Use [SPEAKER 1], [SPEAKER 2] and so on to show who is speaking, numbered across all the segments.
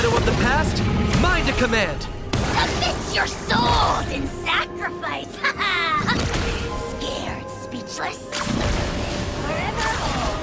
[SPEAKER 1] shadow of the past, mine to command!
[SPEAKER 2] Submit your souls in sacrifice! Scared, speechless? Forever hold.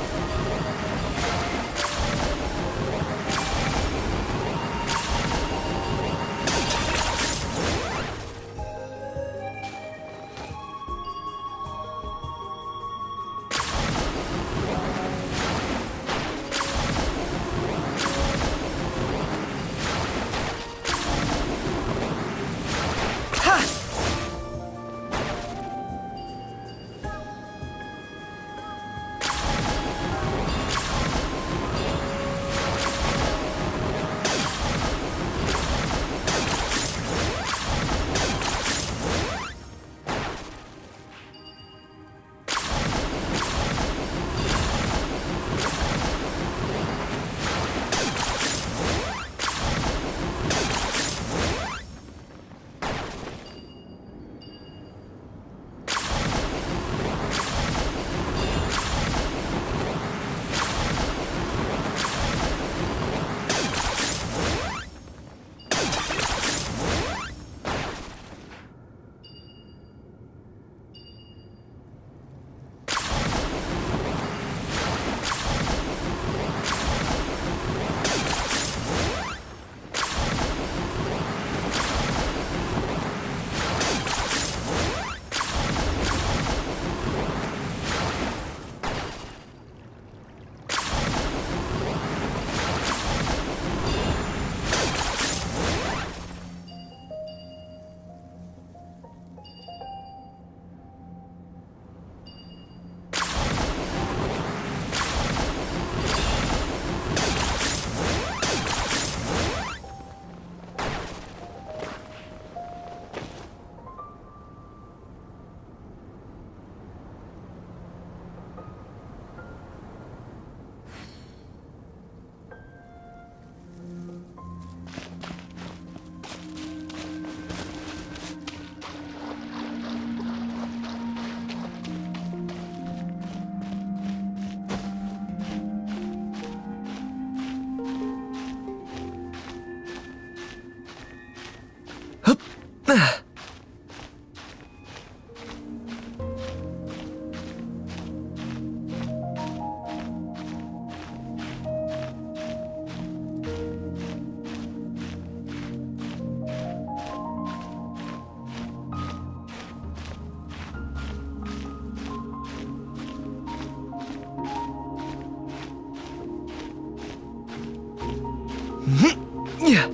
[SPEAKER 1] Yeah.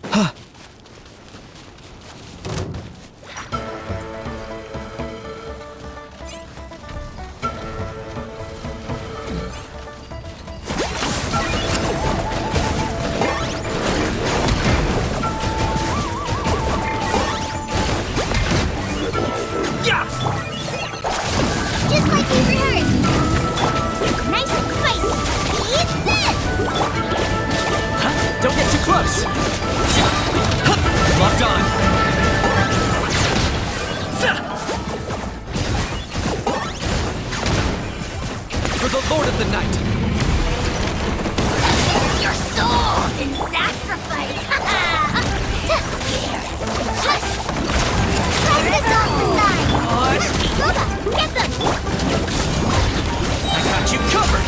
[SPEAKER 1] Huh.
[SPEAKER 2] Just like we rehearsed. Nice and spicy. Eat this!
[SPEAKER 1] Huh? Don't get too close! Huh. Locked on! For the Lord of the Night!
[SPEAKER 2] Your souls in sacrifice! Scared. Just try this off the side. Loba, get them!
[SPEAKER 1] I got you covered!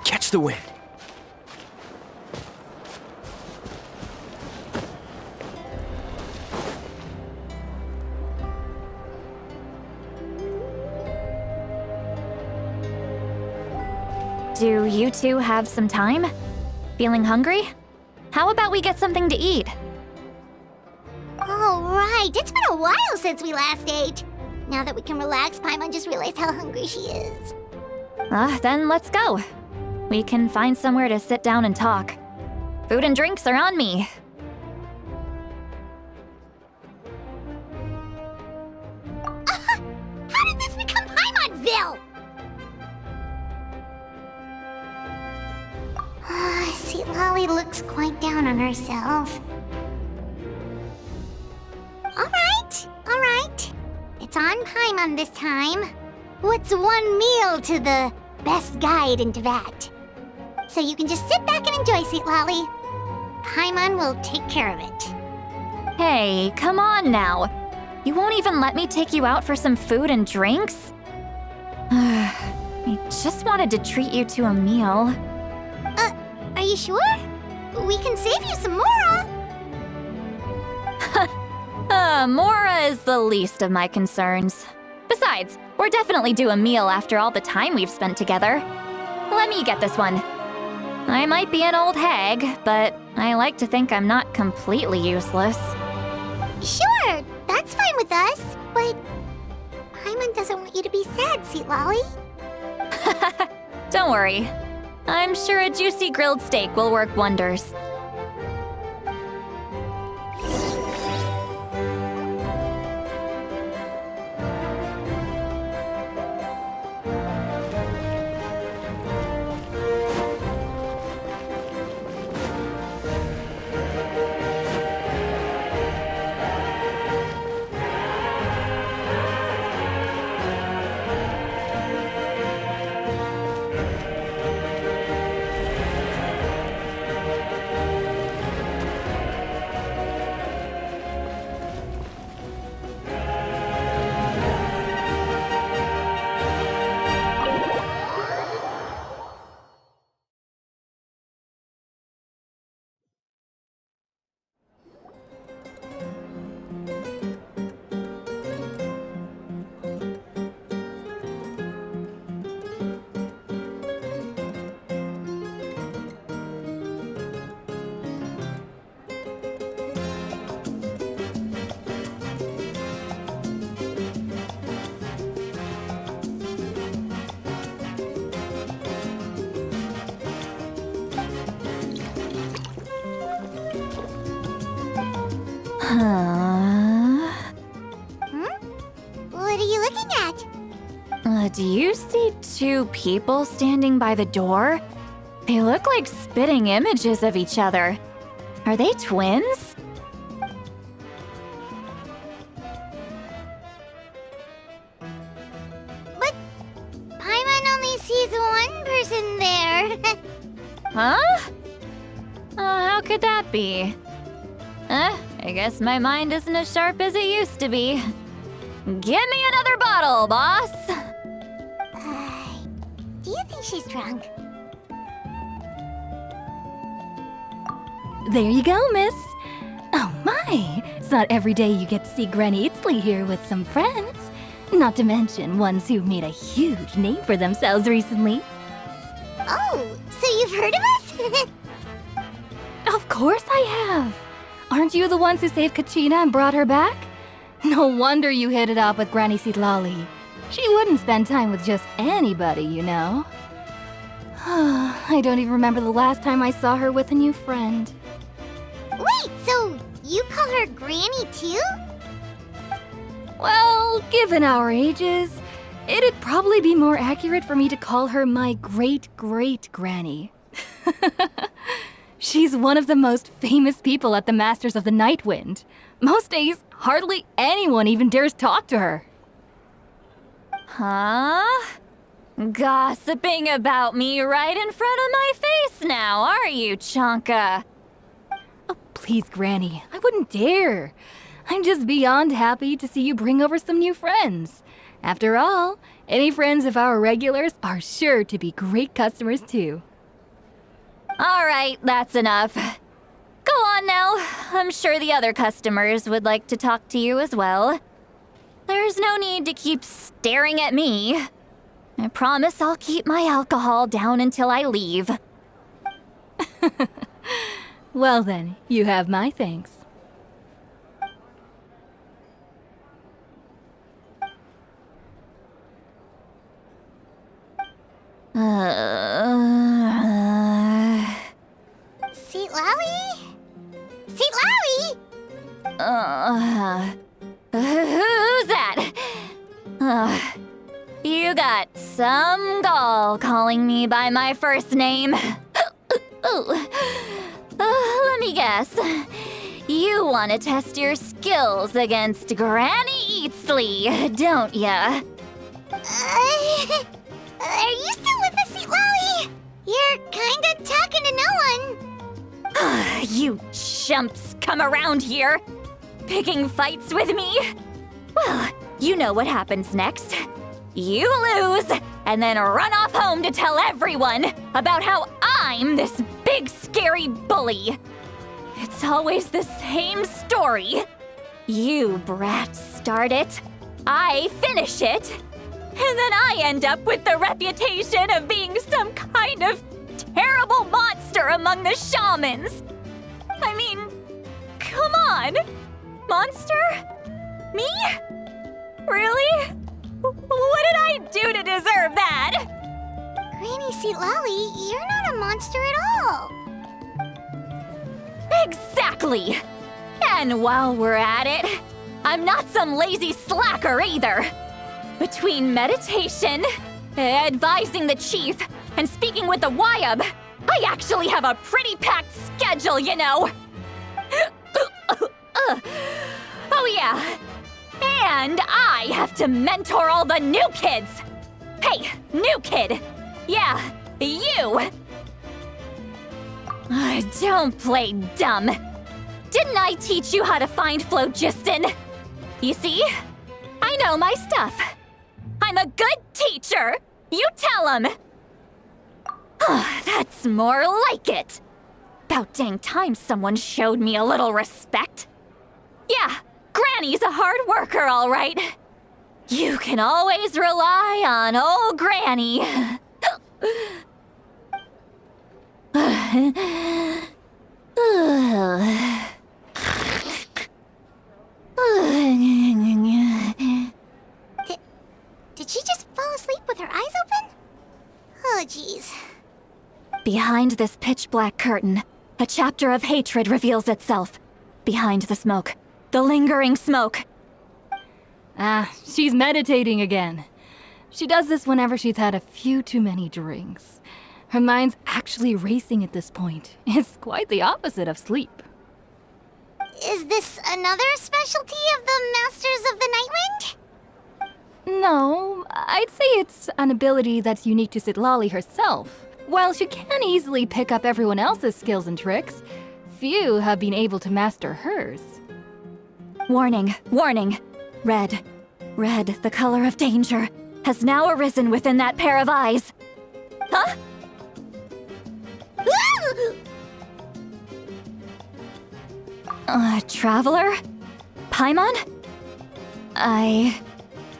[SPEAKER 1] Catch the wind.
[SPEAKER 3] Do you two have some time? Feeling hungry? How about we get something to eat?
[SPEAKER 2] All right, it's been a while since we last ate. Now that we can relax, Paimon just realized how hungry she is.
[SPEAKER 3] Then let's go. We can find somewhere to sit down and talk. Food and drinks are on me.
[SPEAKER 2] How did this become Paimonville? Citlali looks quite down on herself. All right. It's on Paimon this time. What's one meal to the best guide into that? So you can just sit back and enjoy, Citlali. Paimon will take care of it.
[SPEAKER 3] Hey, come on now. You won't even let me take you out for some food and drinks? I just wanted to treat you to a meal.
[SPEAKER 2] Are you sure? We can save you some Mora.
[SPEAKER 3] Mora is the least of my concerns. Besides, we're definitely due a meal after all the time we've spent together. Let me get this one. I might be an old hag, but I like to think I'm not completely useless.
[SPEAKER 2] Sure, that's fine with us. But Paimon doesn't want you to be sad, Citlali.
[SPEAKER 3] Don't worry. I'm sure a juicy grilled steak will work wonders.
[SPEAKER 2] What are you looking at?
[SPEAKER 3] Do you see two people standing by the door? They look like spitting images of each other. Are they twins?
[SPEAKER 2] But Paimon only sees one person there.
[SPEAKER 3] Huh? How could that be? I guess my mind isn't as sharp as it used to be. Give me another bottle, boss!
[SPEAKER 2] Do you think she's drunk?
[SPEAKER 4] There you go, miss. Oh my, it's not every day you get to see Granny Itzley here with some friends. Not to mention ones who've made a huge name for themselves recently.
[SPEAKER 2] Oh, so you've heard of us?
[SPEAKER 4] Of course I have. Aren't you the ones who saved Kachina and brought her back? No wonder you hit it off with Granny Citlali. She wouldn't spend time with just anybody, you know. I don't even remember the last time I saw her with a new friend.
[SPEAKER 2] Wait, so you call her Granny too?
[SPEAKER 4] Well, given our ages, it'd probably be more accurate for me to call her my great-great-granny. She's one of the most famous people at the Masters of the Night Wind. Most days, hardly anyone even dares talk to her.
[SPEAKER 3] Huh? Gossiping about me right in front of my face now, are you, Chonka?
[SPEAKER 4] Oh, please, Granny, I wouldn't dare. I'm just beyond happy to see you bring over some new friends. After all, any friends of our regulars are sure to be great customers too.
[SPEAKER 3] All right, that's enough. Go on now. I'm sure the other customers would like to talk to you as well. There's no need to keep staring at me. I promise I'll keep my alcohol down until I leave.
[SPEAKER 4] Well then, you have my thanks.
[SPEAKER 2] Citlali? Citlali?
[SPEAKER 3] Who's that? You got some gall calling me by my first name. Let me guess. You want to test your skills against Granny Eatsley, don't ya?
[SPEAKER 2] Are you still with us, Citlali? You're kinda talking to no one.
[SPEAKER 3] You chumps come around here, picking fights with me? Well, you know what happens next. You lose, and then run off home to tell everyone about how I'm this big scary bully. It's always the same story. You brats start it, I finish it, and then I end up with the reputation of being some kind of terrible monster among the shamans. I mean, come on. Monster? Me? Really? What did I do to deserve that?
[SPEAKER 2] Granny Citlali, you're not a monster at all.
[SPEAKER 3] Exactly! And while we're at it, I'm not some lazy slacker either. Between meditation, advising the chief, and speaking with the Wyab, I actually have a pretty packed schedule, you know. Oh yeah. And I have to mentor all the new kids. Hey, new kid. Yeah, you. Don't play dumb. Didn't I teach you how to find phlogiston? You see? I know my stuff. I'm a good teacher. You tell him. That's more like it. About dang time someone showed me a little respect. Yeah, Granny's a hard worker, all right. You can always rely on old Granny.
[SPEAKER 2] Did she just fall asleep with her eyes open? Oh, jeez.
[SPEAKER 3] Behind this pitch-black curtain, a chapter of hatred reveals itself. Behind the smoke, the lingering smoke.
[SPEAKER 4] She's meditating again. She does this whenever she's had a few too many drinks. Her mind's actually racing at this point. It's quite the opposite of sleep.
[SPEAKER 2] Is this another specialty of the Masters of the Nightwind?
[SPEAKER 4] No, I'd say it's an ability that's unique to Citlali herself. While she can easily pick up everyone else's skills and tricks, few have been able to master hers.
[SPEAKER 3] Warning, warning. Red, the color of danger, has now arisen within that pair of eyes. Huh? Traveler? Paimon?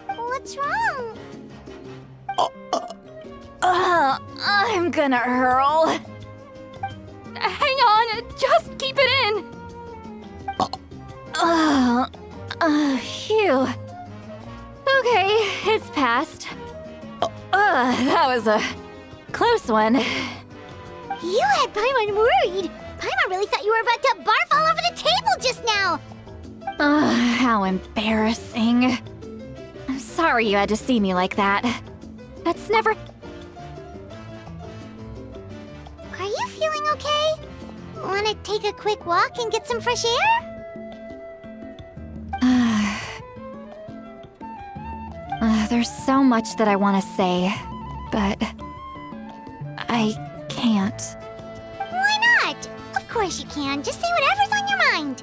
[SPEAKER 2] What's wrong?
[SPEAKER 3] I'm gonna hurl.
[SPEAKER 4] Hang on, just keep it in!
[SPEAKER 3] Phew. Okay, it's passed. That was a close one.
[SPEAKER 2] You had Paimon worried. Paimon really thought you were about to barf all over the table just now.
[SPEAKER 3] How embarrassing. I'm sorry you had to see me like that. That's never...
[SPEAKER 2] Are you feeling okay? Wanna take a quick walk and get some fresh air?
[SPEAKER 3] There's so much that I want to say, but I can't.
[SPEAKER 2] Why not? Of course you can. Just say whatever's on your mind.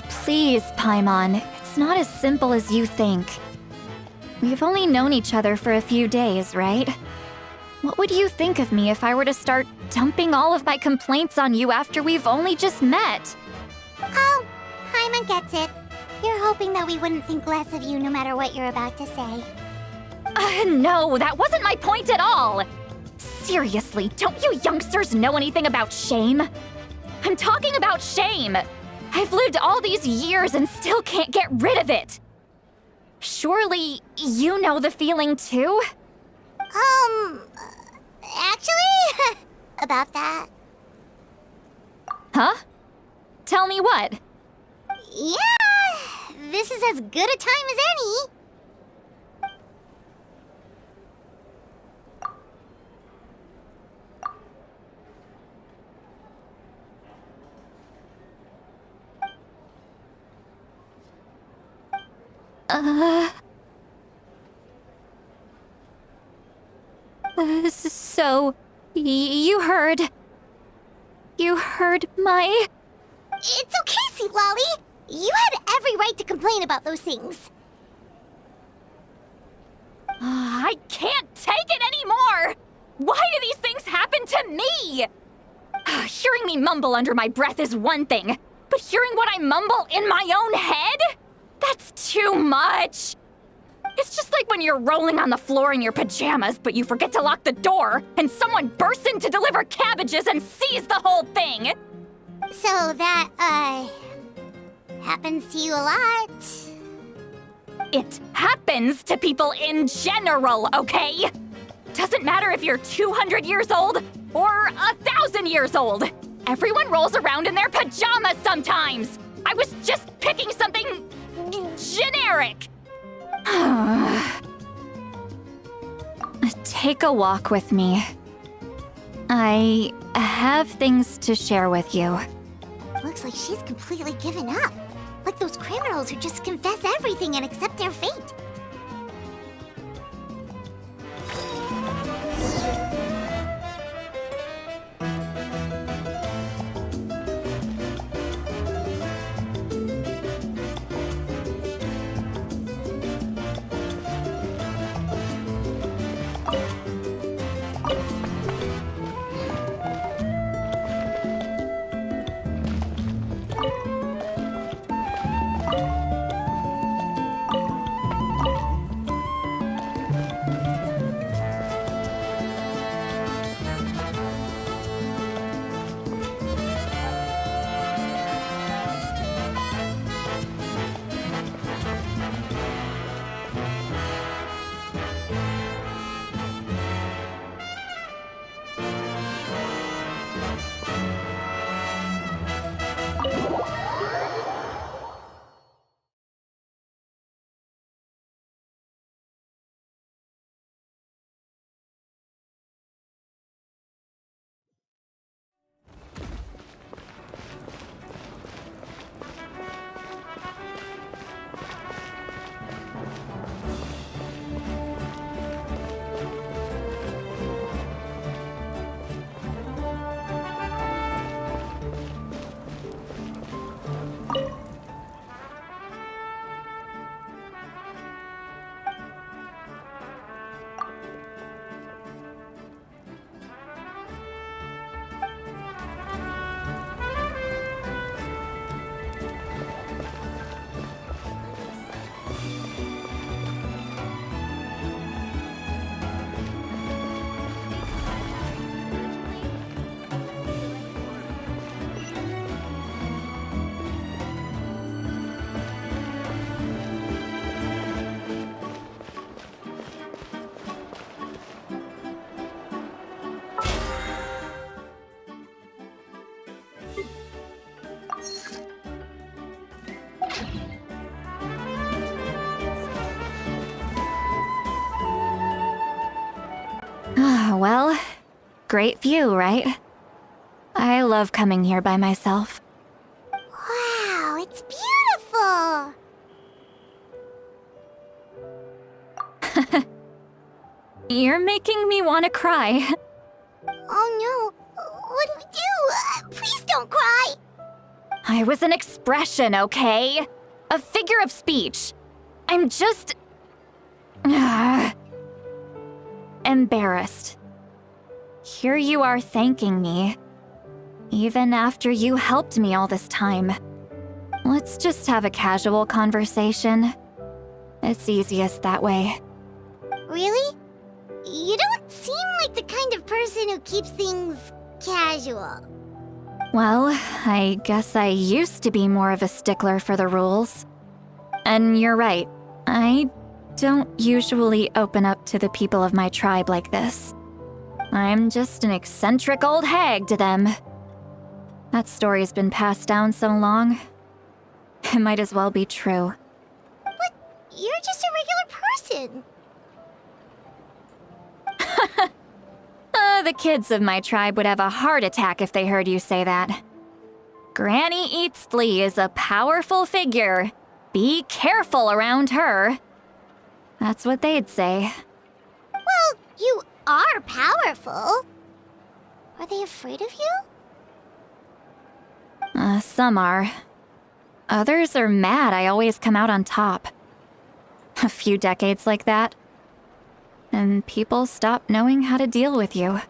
[SPEAKER 3] Please, Paimon, it's not as simple as you think. We've only known each other for a few days, right? What would you think of me if I were to start dumping all of my complaints on you after we've only just met?
[SPEAKER 2] Oh, Paimon gets it. You're hoping that we wouldn't think less of you no matter what you're about to say.
[SPEAKER 3] No, that wasn't my point at all! Seriously, don't you youngsters know anything about shame? I'm talking about shame! I've lived all these years and still can't get rid of it! Surely, you know the feeling too?
[SPEAKER 2] Actually, about that.
[SPEAKER 3] Huh? Tell me what?
[SPEAKER 2] Yeah, this is as good a time as any.
[SPEAKER 3] So, you heard my...
[SPEAKER 2] It's okay, Citlali. You had every right to complain about those things.
[SPEAKER 3] I can't take it anymore! Why do these things happen to me? Hearing me mumble under my breath is one thing, but hearing what I mumble in my own head? That's too much! It's just like when you're rolling on the floor in your pajamas, but you forget to lock the door, and someone bursts in to deliver cabbages and sees the whole thing!
[SPEAKER 2] So that, happens to you a lot.
[SPEAKER 3] It happens to people in general, okay? Doesn't matter if you're 200 years old or 1,000 years old. Everyone rolls around in their pajamas sometimes. I was just picking something generic. Take a walk with me. I have things to share with you.
[SPEAKER 2] Looks like she's completely given up. Like those criminals who just confess everything and accept their fate.
[SPEAKER 3] Well, great view, right? I love coming here by myself.
[SPEAKER 2] Wow, it's beautiful!
[SPEAKER 3] You're making me want to cry.
[SPEAKER 2] Oh no, what do we do? Please don't cry!
[SPEAKER 3] I was an expression, okay? A figure of speech. I'm just... embarrassed. Here you are thanking me. Even after you helped me all this time. Let's just have a casual conversation. It's easiest that way.
[SPEAKER 2] Really? You don't seem like the kind of person who keeps things casual.
[SPEAKER 3] Well, I guess I used to be more of a stickler for the rules. And you're right, I don't usually open up to the people of my tribe like this. I'm just an eccentric old hag to them. That story's been passed down so long, it might as well be true.
[SPEAKER 2] But you're just a regular person.
[SPEAKER 3] The kids of my tribe would have a heart attack if they heard you say that. Granny Citlali is a powerful figure. Be careful around her. That's what they'd say.
[SPEAKER 2] Well, you are powerful. Are they afraid of you?
[SPEAKER 3] Some are. Others are mad I always come out on top. A few decades like that, and people stop knowing how to deal with you.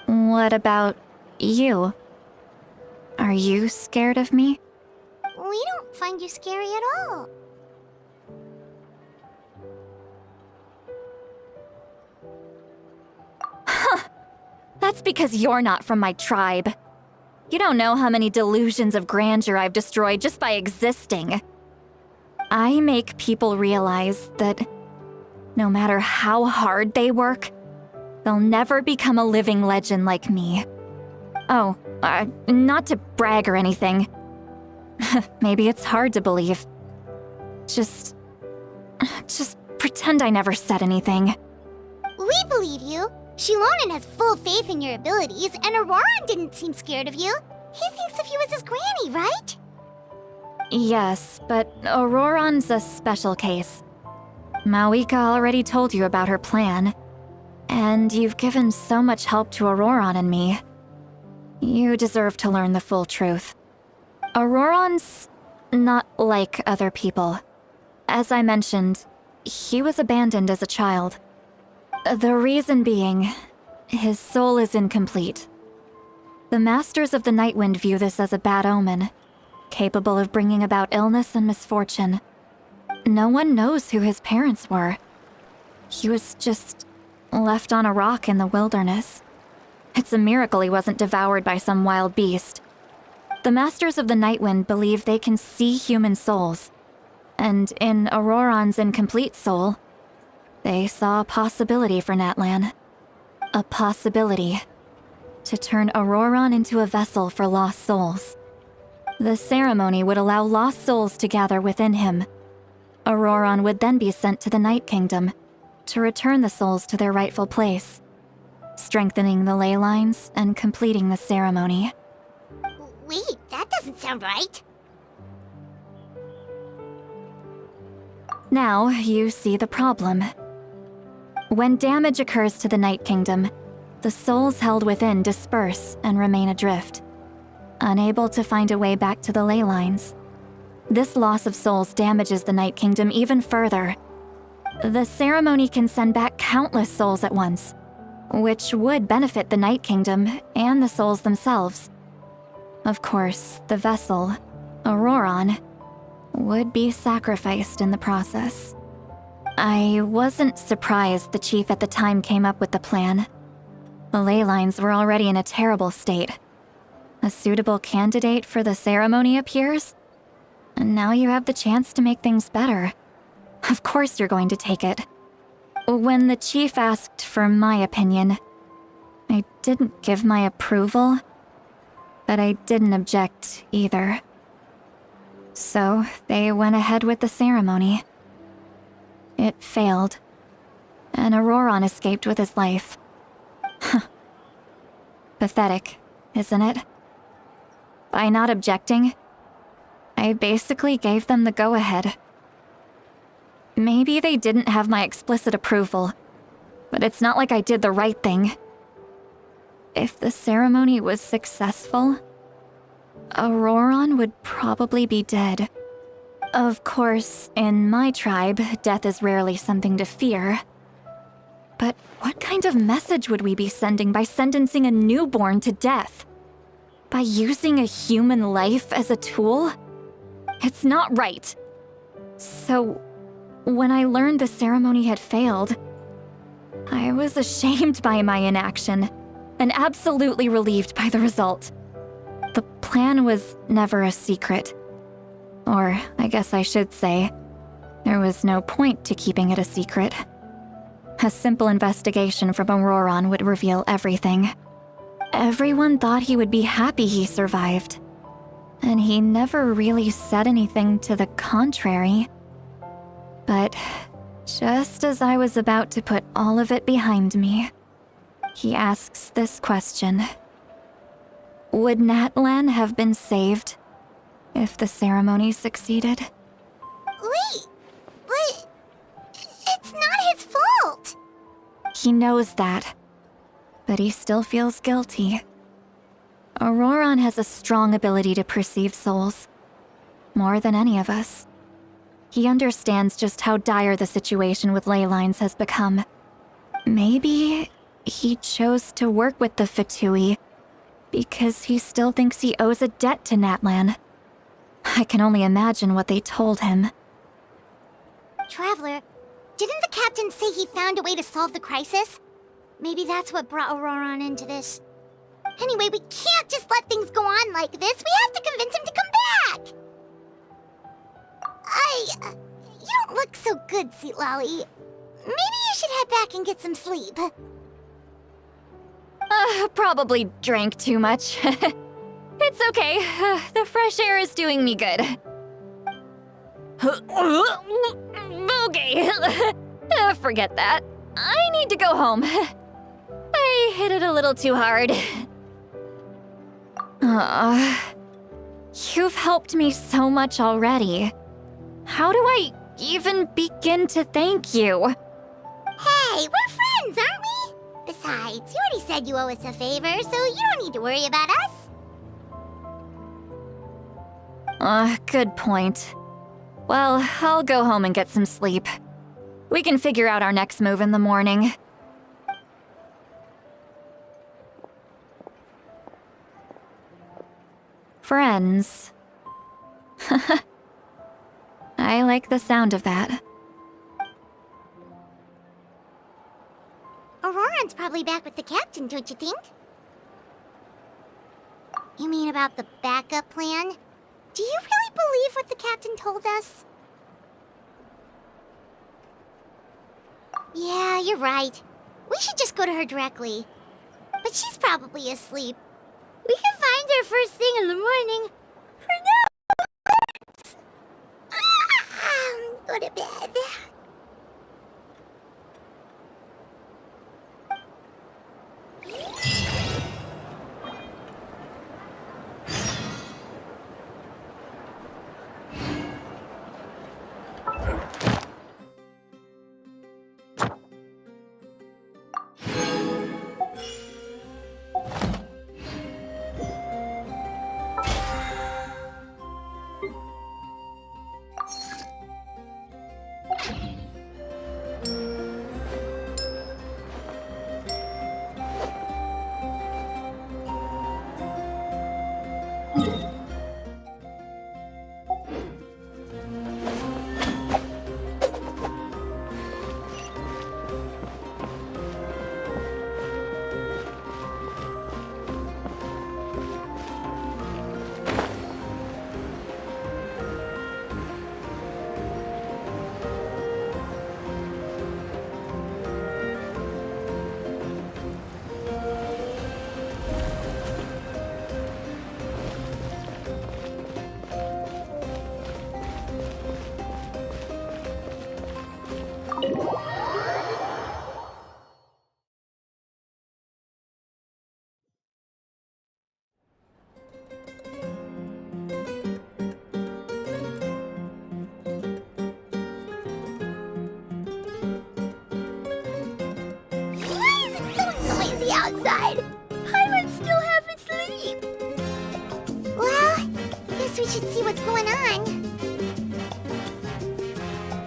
[SPEAKER 3] What about you? Are you scared of me?
[SPEAKER 2] We don't find you scary at all.
[SPEAKER 3] That's because you're not from my tribe. You don't know how many delusions of grandeur I've destroyed just by existing. I make people realize that no matter how hard they work, they'll never become a living legend like me. Oh, not to brag or anything. Maybe it's hard to believe. Just pretend I never said anything.
[SPEAKER 2] We believe you. Shilonen has full faith in your abilities, and Auroran didn't seem scared of you. He thinks of you as his granny, right?
[SPEAKER 3] Yes, but Auroran's a special case. Mawika already told you about her plan, and you've given so much help to Auroran and me. You deserve to learn the full truth. Auroran's not like other people. As I mentioned, he was abandoned as a child. The reason being, his soul is incomplete. The Masters of the Nightwind view this as a bad omen, capable of bringing about illness and misfortune. No one knows who his parents were. He was just left on a rock in the wilderness. It's a miracle he wasn't devoured by some wild beast. The Masters of the Nightwind believe they can see human souls, and in Auroran's incomplete soul, they saw a possibility for Natlan. A possibility to turn Auroran into a vessel for lost souls. The ceremony would allow lost souls to gather within him. Auroran would then be sent to the Night Kingdom to return the souls to their rightful place, strengthening the ley lines and completing the ceremony.
[SPEAKER 2] Wait, that doesn't sound right.
[SPEAKER 3] Now you see the problem. When damage occurs to the Night Kingdom, the souls held within disperse and remain adrift, unable to find a way back to the ley lines. This loss of souls damages the Night Kingdom even further. The ceremony can send back countless souls at once, which would benefit the Night Kingdom and the souls themselves. Of course, the vessel, Auroran, would be sacrificed in the process. I wasn't surprised the chief at the time came up with the plan. The ley lines were already in a terrible state. A suitable candidate for the ceremony appears, and now you have the chance to make things better. Of course you're going to take it. When the chief asked for my opinion, I didn't give my approval, but I didn't object either. So they went ahead with the ceremony. It failed, and Auroran escaped with his life. Pathetic, isn't it? By not objecting, I basically gave them the go-ahead. Maybe they didn't have my explicit approval, but it's not like I did the right thing. If the ceremony was successful, Auroron would probably be dead. Of course, in my tribe, death is rarely something to fear. But what kind of message would we be sending by sentencing a newborn to death? By using a human life as a tool? It's not right. So, when I learned the ceremony had failed, I was ashamed by my inaction, and absolutely relieved by the result. The plan was never a secret. Or, I guess I should say, there was no point to keeping it a secret. A simple investigation from Auroron would reveal everything. Everyone thought he would be happy he survived. And he never really said anything to the contrary. But just as I was about to put all of it behind me, he asks this question. Would Natlan have been saved if the ceremony succeeded?
[SPEAKER 2] Wait, but it's not his fault.
[SPEAKER 3] He knows that, but he still feels guilty. Auroron has a strong ability to perceive souls, more than any of us. He understands just how dire the situation with ley lines has become. Maybe he chose to work with the Fatui because he still thinks he owes a debt to Natlan. I can only imagine what they told him.
[SPEAKER 2] Traveler, didn't the captain say he found a way to solve the crisis? Maybe that's what brought Auroron into this. Anyway, we can't just let things go on like this. We have to convince him to come back! You don't look so good, Citlali. Maybe you should head back and get some sleep.
[SPEAKER 3] Probably drank too much. It's okay. The fresh air is doing me good. Okay. Forget that. I need to go home. I hit it a little too hard. You've helped me so much already. How do I even begin to thank you?
[SPEAKER 2] Hey, we're friends, aren't we? Besides, you already said you owe us a favor, so you don't need to worry about us.
[SPEAKER 3] Good point. Well, I'll go home and get some sleep. We can figure out our next move in the morning. Friends. I like the sound of that.
[SPEAKER 2] Auroron's probably back with the captain, don't you think? You mean about the backup plan? Do you really believe what the captain told us? Yeah, you're right. We should just go to her directly. But she's probably asleep. We can find her first thing in the morning. For now, go to bed. outside. Paimon's still half asleep. Well, guess we should see what's going on.